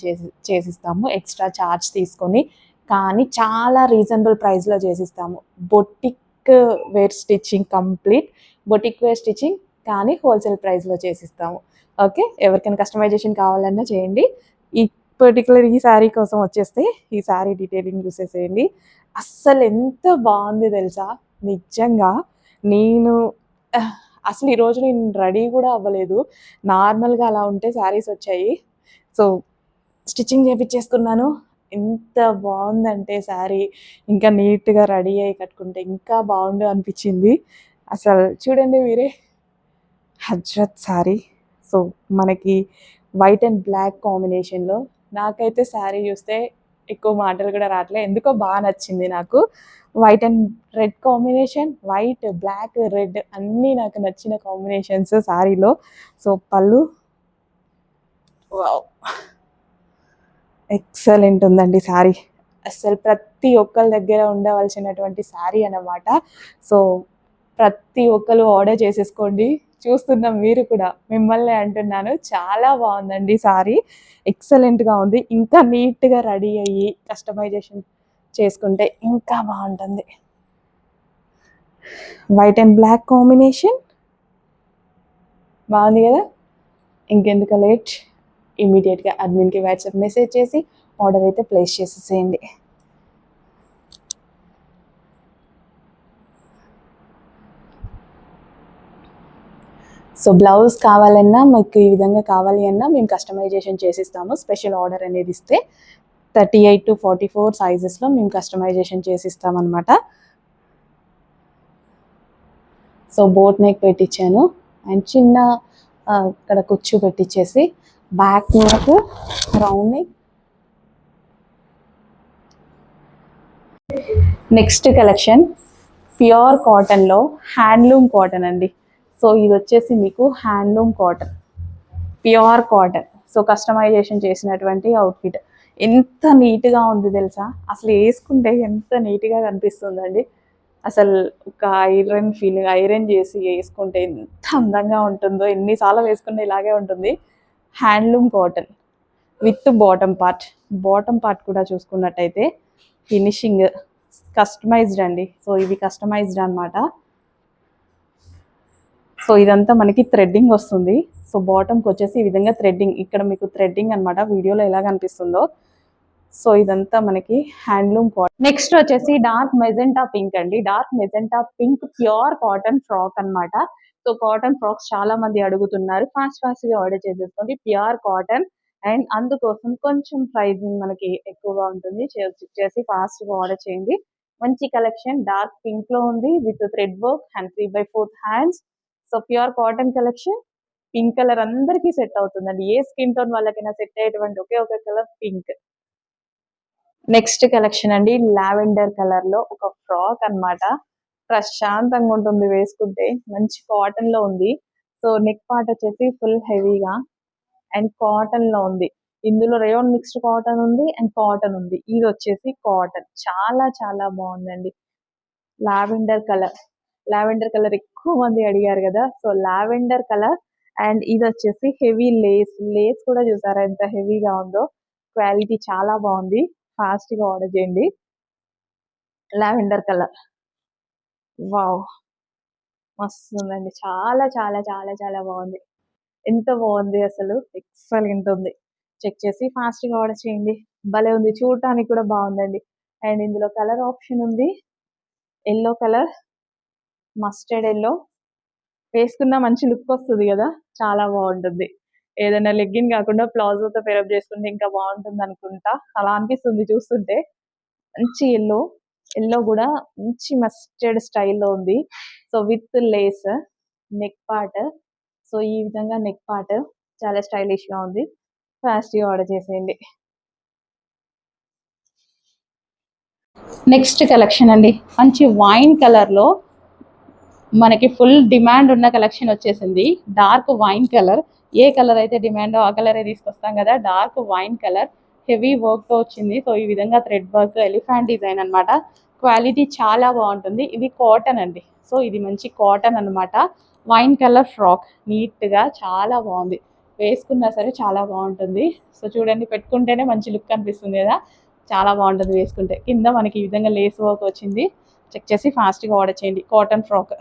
Speaker 1: చేసిస్తాము, ఎక్స్ట్రా ఛార్జ్ తీసుకొని. కానీ చాలా రీజనబుల్ ప్రైస్లో చేసిస్తాము. Boutique wear stitching, complete boutique wear stitching, కానీ హోల్సేల్ ప్రైస్లో చేసిస్తాము. ఓకే, ఎవరికైనా కస్టమైజేషన్ కావాలన్నా చేయండి. ఈ పర్టికులర్ ఈ శారీ కోసం వచ్చేస్తే ఈ శారీ డీటెయిలింగ్ చూసేసేయండి. అస్సలు ఎంత బాగుంది తెలుసా, నిజంగా. నేను అసలు ఈరోజు నేను రెడీ కూడా అవ్వలేదు, నార్మల్గా అలా ఉంటే శారీస్ వచ్చాయి. సో స్టిచ్చింగ్ చేయించేసుకున్నాను. ఎంత బాగుందంటే శారీ, ఇంకా నీట్గా రెడీ అయ్యి కట్టుకుంటే ఇంకా బాగుండు అనిపించింది. అసలు చూడండి మీరే, హజ్రత్ శారీ. సో మనకి వైట్ అండ్ బ్లాక్ కాంబినేషన్లో. నాకైతే శారీ చూస్తే ఎక్కువ మాటలు కూడా రావట్లేదు, ఎందుకో బాగా నచ్చింది నాకు. White and red combination, white black red అన్నీ నాకు నచ్చిన కాంబినేషన్స్ శారీలో. సో పళ్ళు ఎక్సలెంట్ ఉందండి శారీ. అసలు ప్రతి ఒక్కరి దగ్గర ఉండవలసినటువంటి శారీ అన్నమాట. సో ప్రతి ఒక్కరు ఆర్డర్ చేసేసుకోండి. చూస్తున్నాం మీరు కూడా, మిమ్మల్ని అంటున్నాను. చాలా బాగుందండి శారీ, ఎక్సలెంట్గా ఉంది. ఇంకా నీట్గా రెడీ అయ్యి కస్టమైజేషన్ చేసుకుంటే ఇంకా బాగుంటుంది. వైట్ అండ్ బ్లాక్ కాంబినేషన్ బాగుంది కదా. ఇంకెందుకు లేట్, ఇమీడియట్గా అడ్మిన్కి వాట్సాప్ మెసేజ్ చేసి ఆర్డర్ అయితే ప్లేస్ చేసేసేయండి. సో బ్లౌజ్ కావాలన్నా మీకు ఈ విధంగా కావాలి అన్నా మేము కస్టమైజేషన్ చేసిస్తాము. స్పెషల్ ఆర్డర్ అనేది ఇస్తే 38 to 44 సైజెస్లో మేము కస్టమైజేషన్ చేసిస్తామన్నమాట. సో బోట్ నెక్ పెట్టించాను అండ్ చిన్న ఇక్కడ కుచ్చు పెట్టించేసి back neck round neck. Next collection pure కాటన్లో హ్యాండ్లూమ్ కాటన్ అండి. సో ఇది వచ్చేసి మీకు handloom cotton, pure cotton. So customization చేసినటువంటి అవుట్ఫిట్. ఎంత నీట్గా ఉంది తెలుసా, అసలు వేసుకుంటే ఎంత నీట్గా కనిపిస్తుందండి. అసలు ఒక ఐరన్ ఫీలింగ్, ఐరన్ చేసి వేసుకుంటే ఎంత అందంగా ఉంటుందో. ఎన్నిసార్లు వేసుకుంటే ఇలాగే ఉంటుంది. Handloom cotton with bottom part కూడా చూసుకున్నట్టయితే ఫినిషింగ్ కస్టమైజ్డ్ అండి. సో ఇవి కస్టమైజ్డ్ అనమాట. సో ఇదంతా మనకి థ్రెడ్డింగ్ వస్తుంది. సో బాటమ్కి వచ్చేసి ఈ విధంగా థ్రెడ్డింగ్, ఇక్కడ మీకు థ్రెడ్డింగ్ అనమాట, వీడియోలో ఎలా కనిపిస్తుందో. సో ఇదంతా మనకి హ్యాండ్లూమ్ కాటన్. నెక్స్ట్ వచ్చేసి డార్క్ మెజెంటా పింక్ అండి. Dark magenta pink pure cotton frock అనమాట. సో కాటన్ ఫ్రాక్స్ చాలా మంది అడుగుతున్నారు, ఫాస్ట్ గా ఆర్డర్ చేసేసుకోండి. ప్యూర్ కాటన్ అండ్ అందుకోసం కొంచెం ప్రైజింగ్ మనకి ఎక్కువగా ఉంటుంది, చేసి ఫాస్ట్ గా ఆర్డర్ చేయండి. మంచి కలెక్షన్ డార్క్ పింక్ లో ఉంది with thread work and 3/4 hands. So pure cotton collection. Pink colour అందరికీ సెట్ అవుతుందండి. ఏ స్కిన్ టోన్ వాళ్ళకైనా సెట్ అయ్యేటువంటి ఒకే ఒక కలర్ పింక్. నెక్స్ట్ కలెక్షన్ అండి, లావెండర్ కలర్ లో ఒక ఫ్రాక్ అన్నమాట. ప్రశాంతంగా ఉంటుంది వేసుకుంటే, మంచి కాటన్ లో ఉంది. సో నెక్ పార్ట్ వచ్చేసి ఫుల్ హెవీగా అండ్ కాటన్ లో ఉంది. ఇందులో రేయాన్ మిక్స్డ్ కాటన్ ఉంది అండ్ కాటన్ ఉంది. ఇది వచ్చేసి కాటన్, చాలా చాలా బాగుందండి. లావెండర్ కలర్, లావెండర్ కలర్ ఎక్కువ మంది అడిగారు కదా, సో లావెండర్ కలర్. అండ్ ఇది వచ్చేసి హెవీ లేస్, లేస్ కూడా చూసారా ఎంత హెవీగా ఉందో. క్వాలిటీ చాలా బాగుంది, ఫాస్ట్ గా ఆర్డర్ చేయండి. లావెండర్ కలర్, వావ్, మస్తు ఉందండి. చాలా చాలా చాలా చాలా బాగుంది. ఎంత బాగుంది అసలు, ఎక్సలెంట్ ఉంది. చెక్ చేసి ఫాస్ట్ గా ఆర్డర్ చేయండి. భలే ఉంది, చూడటానికి కూడా బాగుందండి. అండ్ ఇందులో కలర్ ఆప్షన్ ఉంది, ఎల్లో కలర్, మస్టర్డ్ ఎల్లో. వేసుకున్న మంచి లుక్ వస్తుంది కదా, చాలా బాగుంటుంది. ఏదైనా లెగ్గిన్ కాకుండా ప్లాజోతో పేరప్ చేసుకుంటే ఇంకా బాగుంటుంది అనుకుంటా, అలా అనిపిస్తుంది చూస్తుంటే. మంచి ఎల్లో, ఎల్లో కూడా మంచి మస్టర్డ్ స్టైల్లో ఉంది. So with lace neck part. So ఈ విధంగా నెక్ పార్ట్ చాలా స్టైలిష్ గా ఉంది. ఫాస్ట్ గా ఆర్డర్ చేసేయండి. నెక్స్ట్ కలెక్షన్ అండి, మంచి వైన్ కలర్ లో మనకి ఫుల్ డిమాండ్ ఉన్న కలెక్షన్ వచ్చేసింది. డార్క్ వైన్ కలర్, ఏ కలర్ అయితే డిమాండో ఆ కలరే తీసుకొస్తాం కదా. Dark wine colour, heavy work తో వచ్చింది. సో ఈ విధంగా థ్రెడ్ వర్క్, ఎలిఫెంట్ డిజైన్ అన్నమాట. క్వాలిటీ చాలా బాగుంటుంది. ఇది కాటన్ అండి, సో ఇది మంచి కాటన్ అన్నమాట. వైన్ కలర్ ఫ్రాక్, నీట్ గా చాలా బాగుంది. వేసుకున్నా సరే చాలా బాగుంటుంది. సో చూడండి, పెట్టుకుంటేనే మంచి లుక్ అనిపిస్తుంది కదా, చాలా బాగుంటుంది వేసుకుంటే. కింద మనకి ఈ విధంగా లేస్ వర్క్ వచ్చింది. చెక్ చేసి ఫాస్ట్గా ఆర్డర్ చేయండి. Cotton frock.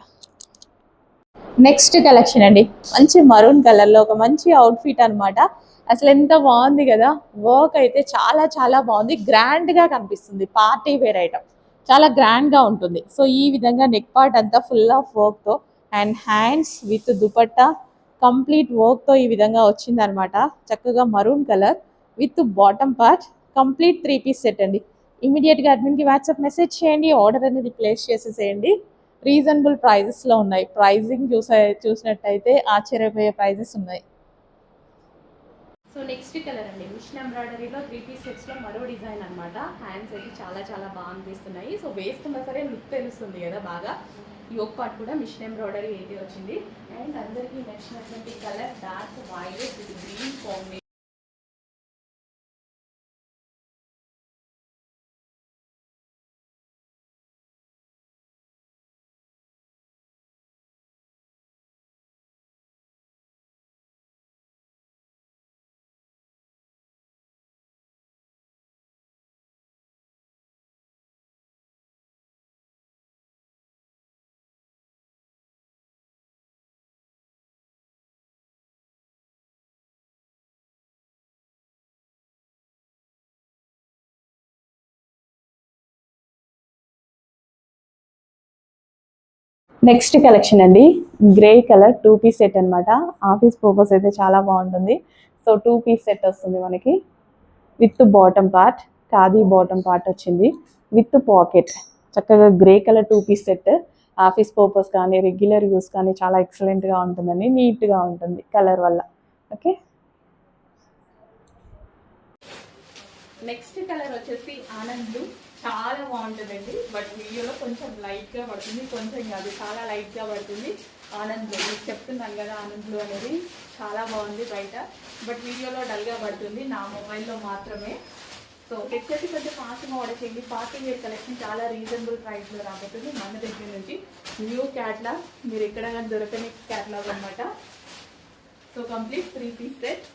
Speaker 1: నెక్స్ట్ కలెక్షన్ అండి, మంచి మరూన్ కలర్ లో ఒక మంచి అవుట్ ఫిట్ అనమాట. అసలు ఎంత బాగుంది కదా, వర్క్ అయితే చాలా చాలా బాగుంది. గ్రాండ్ గా కనిపిస్తుంది, పార్టీ వేర్ ఐటమ్, చాలా గ్రాండ్ గా ఉంటుంది. సో ఈ విధంగా నెక్ పార్ట్ అంతా ఫుల్ ఆఫ్ వర్క్ తో and hands with dupatta complete work తో ఈ విధంగా వచ్చింది అనమాట. చక్కగా maroon colour with bottom part, complete 3 piece set అండి. ఇమీడియట్ గా అడ్మిన్ కి వాట్సాప్ మెసేజ్ చేయండి, ఆర్డర్ అనేది ప్లేస్ చేసేసేయండి. రీజనబుల్ ప్రైజెస్లో ఉన్నాయి. ప్రైజింగ్ చూసినట్టయితే ఆశ్చర్యపోయే ప్రైజెస్ ఉన్నాయి. సో నెక్స్ట్ కలర్ అండి, మిషన్ ఎంబ్రాయిడరీలో 3 పీస్ సెట్స్లో మరో డిజైన్ అనమాట. హ్యాండ్స్ అయితే చాలా చాలా బాగా అనిపిస్తున్నాయి. సో వేసుకున్నా సరే లుక్ తెలుస్తుంది కదా బాగా. యోక్ పార్ట్ కూడా మిషన్ ఎంబ్రాయిడరీ అయితే వచ్చింది. అండ్ అందరికీ నచ్చినటువంటి colour dark violet with green combination. Next collection అండి, గ్రే కలర్ 2 పీస్ సెట్ అనమాట. ఆఫీస్ పర్పస్ అయితే చాలా బాగుంటుంది. సో 2 పీస్ సెట్ వస్తుంది మనకి with bottom part, khadi bottom part వచ్చింది విత్ పాకెట్. చక్కగా grey colour 2 piece set, office purpose కానీ రెగ్యులర్ యూస్ కానీ చాలా ఎక్సలెంట్గా ఉంటుందండి, నీట్గా ఉంటుంది కలర్ వల్ల. ఓకే, నెక్స్ట్ కలర్ వచ్చేసి ఆనంద్ బ్లూ. చాలా బాగుంటుందండి, బట్ వీడియోలో కొంచెం లైట్గా పడుతుంది, కొంచెం కాదు చాలా లైట్గా పడుతుంది. ఆనంద్ బ్లూ మీకు చెప్తున్నాను కదా, ఆనంద్ బ్లూ అనేది చాలా బాగుంది బయట, బట్ వీడియోలో డల్గా పడుతుంది, నా మొబైల్లో మాత్రమే. సో చెక్ చేసి కొంచెం ఫాస్ట్గా ఆర్డర్ చేయండి. పార్టీ వేర్ కలెక్షన్ చాలా రీజనబుల్ ప్రైస్లో రాబోతుంది మన దగ్గర నుంచి. న్యూ క్యాట్లాగ్, మీరు ఎక్కడ కానీ దొరకని క్యాట్లాగ్ అనమాట. So complete 3 piece set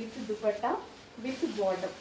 Speaker 1: with dupatta with bottom.